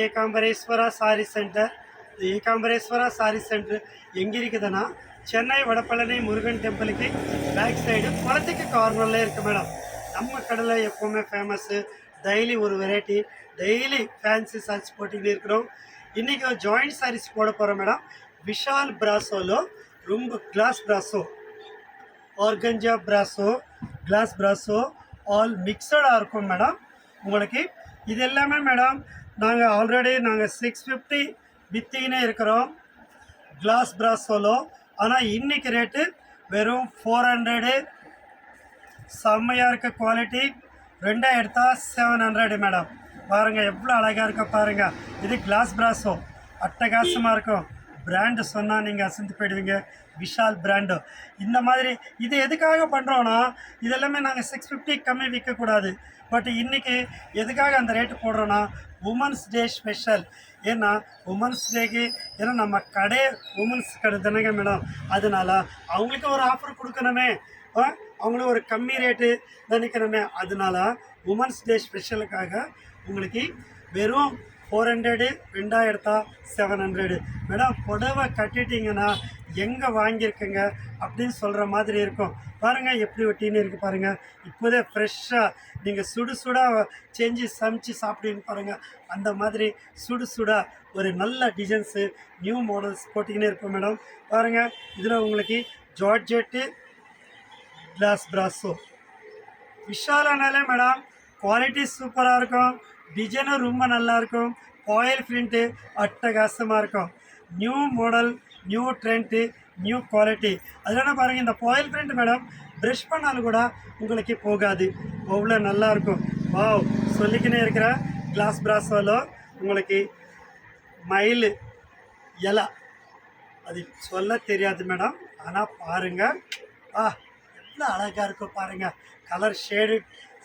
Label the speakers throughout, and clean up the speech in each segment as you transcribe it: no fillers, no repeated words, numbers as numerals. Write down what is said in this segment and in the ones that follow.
Speaker 1: Ekambareswara sorry centre. Ekambareswara sorry centre எங்கே இருக்குதுன்னா, Chennai Vadapalani Murugan டெம்பிளுக்கு back side குளத்துக்கு கார்னரில் இருக்குது மேடம். நம்ம கடையில் எப்போவுமே ஃபேமஸ்ஸு. டெய்லி ஒரு வெரைட்டி, டெய்லி ஃபேன்சி சாரீஸ் போட்டுக்கிட்டு இருக்கிறோம். இன்றைக்கி ஒரு ஜாயிண்ட் சாரீஸ் போட போகிறோம் மேடம். விஷால் பிராசோவில் ரொம்ப glass brasso, organza brasso, glass brasso all மிக்சடாக இருக்கும் மேடம். உங்களுக்கு இது எல்லாமே மேடம் நாங்கள் ஆல்ரெடி 650 வித்தினே இருக்கிறோம் கிளாஸ் பிராசோலோ. ஆனால் இன்றைக்கி ரேட்டு வெறும் 400. செம்மையாக இருக்க குவாலிட்டி. 2 எடுத்தா 700 மேடம். பாருங்கள் எவ்வளோ அழகாக இருக்க பாருங்கள். இது கிளாஸ் பிராசோ அட்டகாசமாக இருக்கும். பிராண்டு சொன்னால் நீங்கள் அசந்து போயிடுவீங்க. விஷால் பிராண்டு. இந்த மாதிரி இது எதுக்காக பண்ணுறோன்னா, இதெல்லாமே நாங்கள் 650 கம்மி விற்கக்கூடாது. பட் இன்றைக்கி எதுக்காக அந்த ரேட்டு போடுறோன்னா, உமன்ஸ் டே ஸ்பெஷல். ஏன்னா உமன்ஸ் டேக்கு ஏன்னா நம்ம கடை உமன்ஸ் கடை தானேங்க மேடம். அதனால் அவங்களுக்கு ஒரு ஆஃபர் கொடுக்கணுமே, அவங்களுக்கு ஒரு கம்மி ரேட்டு நினைக்கணுமே. அதனால உமன்ஸ் டே ஸ்பெஷலுக்காக உங்களுக்கு வெறும் 400, 2 எடுத்தா 700 மேடம். புடவை கட்டிட்டிங்கன்னா எங்கே வாங்கியிருக்குங்க அப்படின்னு சொல்கிற மாதிரி இருக்கும். பாருங்கள் எப்படி ஒட்டின்னு இருக்குது பாருங்கள். இப்போதே ஃப்ரெஷ்ஷாக நீங்கள் சுடு சுடாக செஞ்சு சமைச்சு சாப்பிடுன்னு பாருங்கள். அந்த மாதிரி சுடு சுடாக ஒரு நல்ல டிசைன்ஸு நியூ மாடல்ஸ் போட்டிக்கினே இருக்கும் மேடம். பாருங்கள் இதில் உங்களுக்கு ஜார்ஜெட்டு கிளாஸ் பிராசோ. விஷாலானாலே மேடம் குவாலிட்டி சூப்பராக இருக்கும், டிசைனும் ரொம்ப நல்லாயிருக்கும், ஃபாயில் பிரிண்ட்டு அட்டகாசமாக இருக்கும். New model, new trend, new quality. அதனால பாருங்கள் இந்த ஃபாயில் பிரிண்ட் மேடம் ப்ரஷ் பண்ணாலும் கூட உங்களுக்கு போகாது, அவ்வளோ நல்லாயிருக்கும். வாவ் சொல்லிக்கினே இருக்கிற கிளாஸ் பிராஸோவில் உங்களுக்கு மயில் இலை அது சொல்ல தெரியாது மேடம். ஆனால் பாருங்கள் எவ்வளோ அழகாக இருக்கும் பாருங்கள். கலர் ஷேடு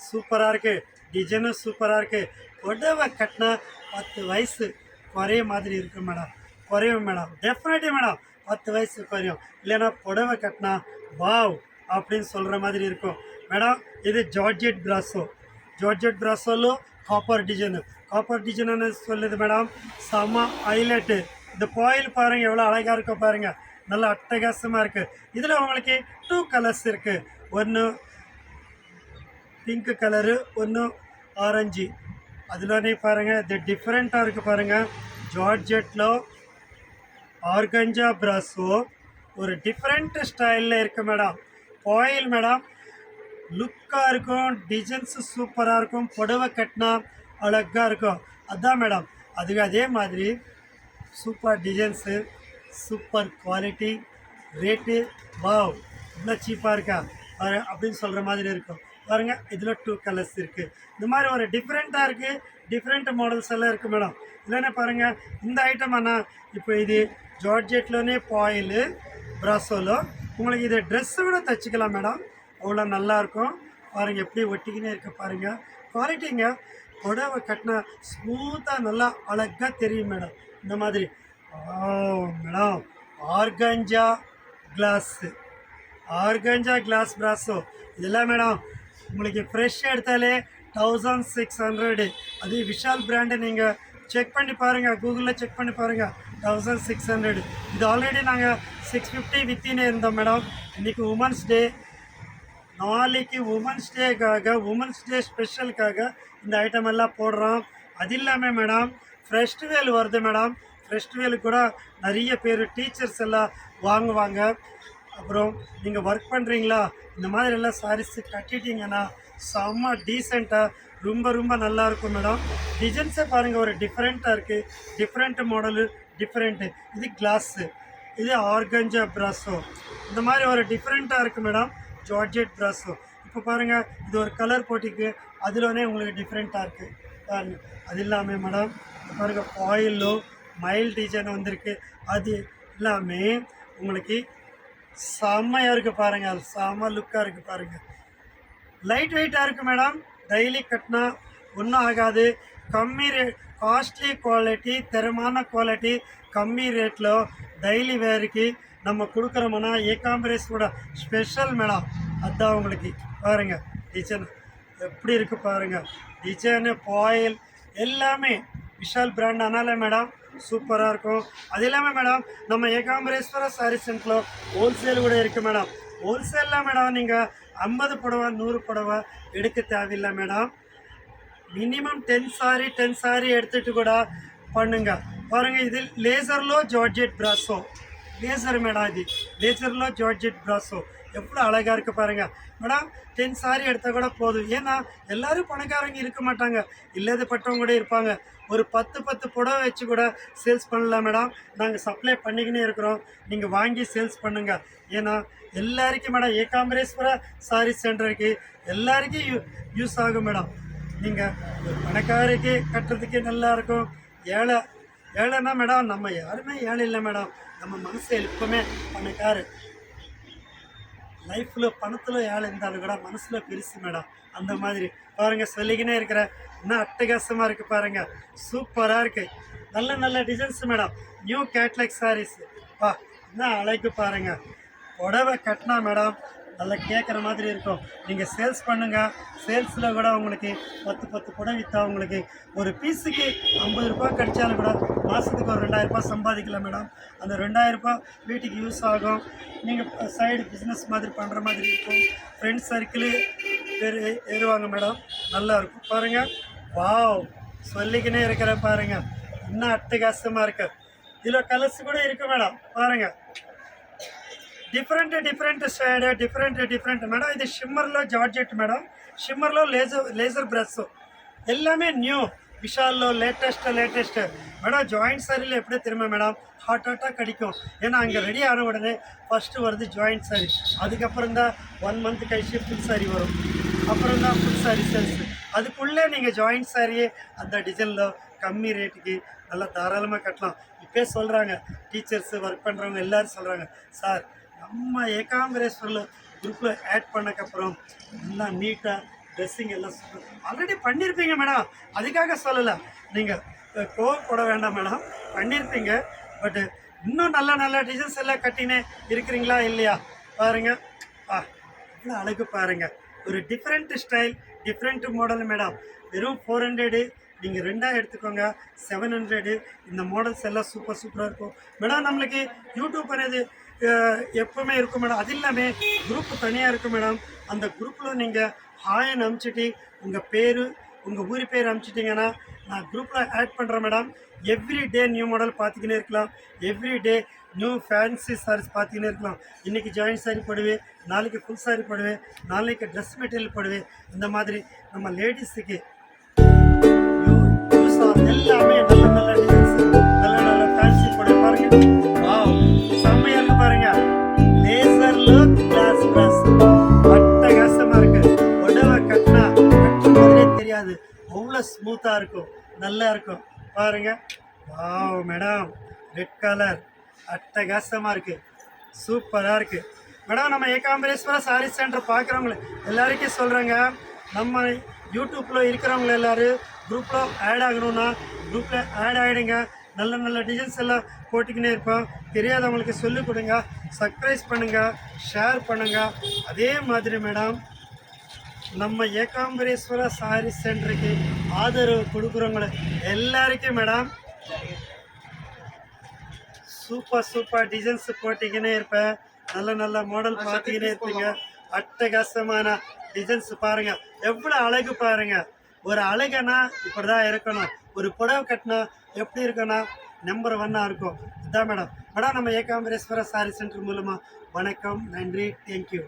Speaker 1: சூப்பராக இருக்குது, டிசைனும் சூப்பராக இருக்குது. புடவை கட்டினா 10 வயசு குறைய மாதிரி இருக்குது மேடம். குறையும் மேடம், டெஃபினெட்லி மேடம் 10 வயசு குறையும். இல்லைன்னா புடவை கட்டினா வாவ் அப்படின்னு சொல்கிற மாதிரி இருக்கும் மேடம். இது ஜார்ஜெட் பிராசோ. ஜார்ஜெட் பிராசோலும் காப்பர் டிசைனு. காப்பர் டிசைன்னு சொல்லுது மேடம். செம ஹைலைட்டு. இந்த பாயில் பாருங்கள் எவ்வளோ அழகாக இருக்கும் பாருங்கள். நல்லா அட்டகாசமாக இருக்குது. இதில் உங்களுக்கு 2 கலர்ஸ் இருக்குது. ஒன்று பிங்க் கலரு, ஒன்று ஆரஞ்சு. அதில் பாருங்கள் இது டிஃப்ரெண்ட்டாக இருக்குது பாருங்கள். ஜார்ஜெட்டில் ஆர்கஞ்சா பிராசோ ஒரு டிஃப்ரெண்ட் ஸ்டைலில் இருக்குது மேடம். பாயில் மேடம் லுக்காக இருக்கும், டிசைன்ஸு சூப்பராக இருக்கும், புடவை கட்டினா அழகாக இருக்கும். அதுதான் மேடம். அதே மாதிரி super designs, super quality, rate wow இவ்வளோ சீப்பாக இருக்கா அப்படின்னு சொல்கிற மாதிரி இருக்கும் பாருங்கள். இதில் 2 கலர்ஸ் இருக்குது. இந்த மாதிரி ஒரு டிஃப்ரெண்ட்டாக இருக்குது, டிஃப்ரெண்ட் மாடல்ஸ் எல்லாம் இருக்குது மேடம். இல்லைன்னா பாருங்கள் இந்த ஐட்டம் அண்ணா இப்போ இது ஜார்ஜெட்லோனே பாயிலு பிராசோலோ. உங்களுக்கு இதை ட்ரெஸ்ஸை விட தைச்சிக்கலாம் மேடம், அவ்வளோ நல்லாயிருக்கும். பாருங்கள் எப்படி ஒட்டிக்கினே இருக்குது பாருங்கள். குவாலிட்டிங்க புடவை கட்டினா ஸ்மூத்தாக நல்லா அழகாக தெரியும் மேடம். இந்த மாதிரி madam organza glass, organza glass brasso இதெல்லாம் மேடம் உங்களுக்கு ஃப்ரெஷ் எடுத்தாலே 1600. அது விஷால் பிராண்டு நீங்கள் செக் பண்ணி பாருங்கள், கூகுளில் செக் பண்ணி பாருங்கள். 1600. இது ஆல்ரெடி நாங்கள் 650 வித்தினே இருந்தோம் மேடம். இன்றைக்கி உமன்ஸ் டே, நாளைக்கு உமன்ஸ் டேக்காக, உமன்ஸ் டே ஸ்பெஷலுக்காக இந்த ஐட்டம் எல்லாம் போடுறோம். அது இல்லாமல் மேடம் ஃபெஸ்டிவல் வருது மேடம். ஃபெஸ்டிவலுக்கு கூட நிறைய பேர் டீச்சர்ஸ் எல்லாம் வாங்குவாங்க. அப்புறம் நீங்கள் ஒர்க் பண்ணுறீங்களா, இந்த மாதிரி எல்லாம் சாரீஸ் கட்டிட்டிங்கன்னா செம்ம டீசெண்டாக ரொம்ப ரொம்ப நல்லாயிருக்கும் மேடம். டிசைன்ஸே பாருங்கள் ஒரு டிஃப்ரெண்ட்டாக இருக்குது, டிஃப்ரெண்ட் மாடலு, டிஃப்ரெண்ட்டு. இது கிளாஸு, இது ஆர்கஞ்சா பிராசோ. இந்த மாதிரி ஒரு டிஃப்ரெண்ட்டாக இருக்குது மேடம் ஜார்ஜெட் பிராசோ. இப்போ பாருங்கள் இது ஒரு கலர் போட்டிக்கு அதிலோனே உங்களுக்கு டிஃப்ரெண்ட்டாக இருக்குது பாருங்கள். அது இல்லாமல் மேடம் பாருங்கள் பாயிலோ மைல் டிசைன் வந்திருக்கு. அது எல்லாமே உங்களுக்கு செம்மையாக இருக்குது பாருங்கள். செம்ம லுக்காக இருக்குது பாருங்கள். லைட் வெயிட்டாக இருக்குது மேடம். டெய்லி கட்டினா ஒன்றும் ஆகாது. கம்மி ரேட், காஸ்ட்லி குவாலிட்டி, தரமான குவாலிட்டி, கம்மி ரேட்டில் டெய்லி வேருக்கு நம்ம கொடுக்குறோம்னா ஏகாம்பரேஸ்வரோட ஸ்பெஷல் மேடம். அதுதான் உங்களுக்கு பாருங்கள் டிசைன் எப்படி இருக்குது பாருங்கள். டிசைனு பாயில் எல்லாமே விஷால் பிராண்ட் அதனால மேடம் சூப்பராக இருக்கும். அது இல்லாமல் மேடம் நம்ம ஏகாம்பரேஸ்வரா சாரி சென்டரில் ஹோல்சேல் கூட இருக்குது மேடம். ஹோல்சேலில் மேடம் நீங்கள் 50 புடவை 100 புடவை எடுக்க தேவையில்லை மேடம். மினிமம் 10 சாரி எடுத்துகிட்டு கூட பண்ணுங்க. பாருங்கள், இது லேசர்லோ ஜார்ஜெட் பிராஸோ லேசர் மேடம். இது லேசர்லோ ஜார்ஜெட் பிராஸோ எவ்வளோ அழகாக இருக்குது பாருங்கள் மேடம். 10 சாரி எடுத்தால் கூட போதும். ஏன்னா எல்லோரும் பணக்காரங்க இருக்க மாட்டாங்க, இல்லாதப்பட்டவங்க கூட இருப்பாங்க. ஒரு 10 புடவை வச்சு கூட சேல்ஸ் பண்ணலாம் மேடம். நாங்கள் சப்ளை பண்ணிக்கினே இருக்கிறோம், நீங்கள் வாங்கி சேல்ஸ் பண்ணுங்கள். ஏன்னா எல்லாருக்கும் மேடம் ஏகாம்பரேஸ்வரா சாரி சென்டருக்கு எல்லாருக்கும் யூஸ் ஆகும் மேடம். நீங்கள் ஒரு பணக்காரருக்கு கட்டுறதுக்கு நல்லாயிருக்கும். ஏழைன்னா மேடம் நம்ம யாருமே ஏழை இல்லை மேடம். நம்ம மனசு எப்பவுமே பணக்காரு. லைஃப்பில் பணத்தில் ஏழை இருந்தாலும் கூட மனசில் பெருசு மேடம். அந்த மாதிரி பாருங்கள், சொல்லிக்கினே இருக்கிற இன்னும் அட்டகாசமாக இருக்குது பாருங்கள். சூப்பராக இருக்குது. நல்ல நல்ல designs madam. New catalogue sarees என்ன அழகு பாருங்கள். புடவை கட்டினா மேடம் நல்லா கேட்குற மாதிரி இருக்கும். நீங்கள் சேல்ஸ் பண்ணுங்கள். சேல்ஸில் கூட உங்களுக்கு 10 புடவை விற்றா உங்களுக்கு ஒரு பீஸுக்கு 50 ரூபாய் கிடைச்சாலும் கூட மாதத்துக்கு ஒரு 2000 ரூபாய் சம்பாதிக்கலாம் மேடம். அந்த 2000 ரூபாய் வீட்டுக்கு யூஸ் ஆகும். நீங்கள் சைடு பிஸ்னஸ் மாதிரி பண்ணுற மாதிரி இருக்கும். ஃப்ரெண்ட்ஸ் சர்க்கிளு ஏறுவாங்க மேடம். நல்லா இருக்கும் பாருங்கள். வாவ், சொல்லிக்கினே இருக்கிற பாருங்கள், இன்னும் அட்டகாசமாக இருக்குது. இதில் கலர்ஸ் கூட இருக்குது மேடம். பாருங்கள், டிஃப்ரெண்ட் ஷேடு டிஃப்ரெண்ட் மேடம். இது ஷிம்மரில் ஜார்ஜெட் மேடம். ஷிம்மரில் லேசர் ப்ரஷ்ஷு எல்லாமே நியூ. விஷாலில் லேட்டஸ்ட்டு மேடம். ஜாயிண்ட் சாரியில் எப்படி திரும்ப மேடம் ஹாட்டாக கிடைக்கும். ஏன்னா அங்கே ரெடி ஆன உடனே ஃபஸ்ட்டு வருது ஜாயிண்ட் சாரி. அதுக்கப்புறம் தான் 1 மந்த் கழிச்சு ஃபுல் சாரி வரும். அப்புறம் தான் ஃபுல் சாரி சேல்ஸ். அதுக்குள்ளே நீங்கள் ஜாயிண்ட் சாரியே அந்த டிசைனில் கம்மி ரேட்டுக்கு நல்லா தாராளமாக கட்டலாம். இப்போ சொல்கிறாங்க டீச்சர்ஸு ஒர்க் பண்ணுறவங்க எல்லோரும் சொல்கிறாங்க, சார் நம்ம ஏகாம்பரேஸ்வரில் குரூப்பில் ஆட் பண்ணக்கப்புறம் நல்லா நீட்டாக ட்ரெஸ்ஸிங் எல்லாம் ஆல்ரெடி பண்ணியிருப்பீங்க மேடம். அதுக்காக சொல்லலை, நீங்கள் கோவப்பட வேண்டாம் மேடம், பண்ணியிருப்பீங்க. பட்டு இன்னும் நல்ல டிசைன்ஸ் எல்லாம் கட்டினே இருக்கிறீங்களா இல்லையா? பாருங்கள், இவ்வளோ அழகு பாருங்கள். ஒரு different style different model madam. வெறும் 400 நீங்கள் 2 எடுத்துக்கோங்க. 700 இந்த மாடல்ஸ் எல்லாம் சூப்பராக இருக்கும் மேடம். நம்மளுக்கு யூடியூப் అనేది எப்பவுமே இருக்கும் மேடம். அது இல்லாமல் குரூப் தனியாக இருக்கும் மேடம். அந்த குரூப்பில் நீங்கள் ஹாய்னு அனுப்பிச்சிட்டு உங்கள் பேர் உங்கள் ஊர் பேர் அனுப்பிச்சிட்டிங்கன்னா நான் குரூப்பில் ஆட் பண்ணுறேன் madam. Every day new model பார்த்துக்கினே இருக்கலாம். Every day new fancy sarees பார்த்துக்கினே இருக்கலாம். இன்றைக்கி ஜாயிண்ட் சாரி போடுவேன், நாளைக்கு ஃபுல் சாரி போடுவேன், நாளைக்கு ட்ரெஸ் மெட்டீரியல் போடுவேன். இந்த மாதிரி நம்ம லேடிஸுக்கு யூஸ் ஆகும் எல்லாமே நல்ல டிசைன்ஸ் நல்ல ஃபேன்சி போடுவேன். பாருங்கள், செம்மையாக பாருங்க. லேசர்ல கிளாஸ் பிளஸ் அட்டகாசமாக இருக்குது. உடவை கட்டினா கட்டுற மாதிரியே தெரியாது, அவ்வளோ ஸ்மூத்தாக இருக்கும், நல்லா இருக்கும் பாருங்கள். வாவ் மேடம், ரெட் கலர் அட்டகாசமாக இருக்குது, சூப்பராக இருக்குது மேடம். நம்ம ஏகாம்பரேஸ்வரா சாரி சென்டர் பார்க்குறவங்கள எல்லாருக்கும் சொல்கிறாங்க, நம்ம யூடியூப்பில் இருக்கிறவங்கள எல்லோரும் குரூப்பில் ஆட் ஆகணும்னா குரூப்பில் ஆட் ஆகிடுங்க. நல்ல டிசைன்ஸ் எல்லாம் போட்டுக்கினே இருப்போம். தெரியாதவங்களுக்கு சொல்லிக் கொடுங்க, சப்ஸ்கிரைப் பண்ணுங்கள், ஷேர் பண்ணுங்கள். அதே மாதிரி மேடம் நம்ம ஏகாம்பரேஸ்வரா சாரி சென்டருக்கு ஆதரவு கொடுக்குறவங்கள எல்லாருக்கும் மேடம் சூப்பர் டிசைன்ஸ் போட்டிக்கினே இருப்பேன். நல்ல மாடல் பார்த்துக்கினே இருப்பீங்க. அட்டகாசமான டிசைன்ஸ் பாருங்கள், எவ்வளோ அழகு பாருங்கள். ஒரு அழகுனா இப்படி தான் இருக்கணும். ஒரு புடவை கட்டினா எப்படி இருக்குன்னா நம்பர் 1 இருக்கும். இதுதான் மேடம். நம்ம ஏகாம்பரேஸ்வரா சாரி சென்டர் மூலமாக வணக்கம், நன்றி, தேங்க்யூ.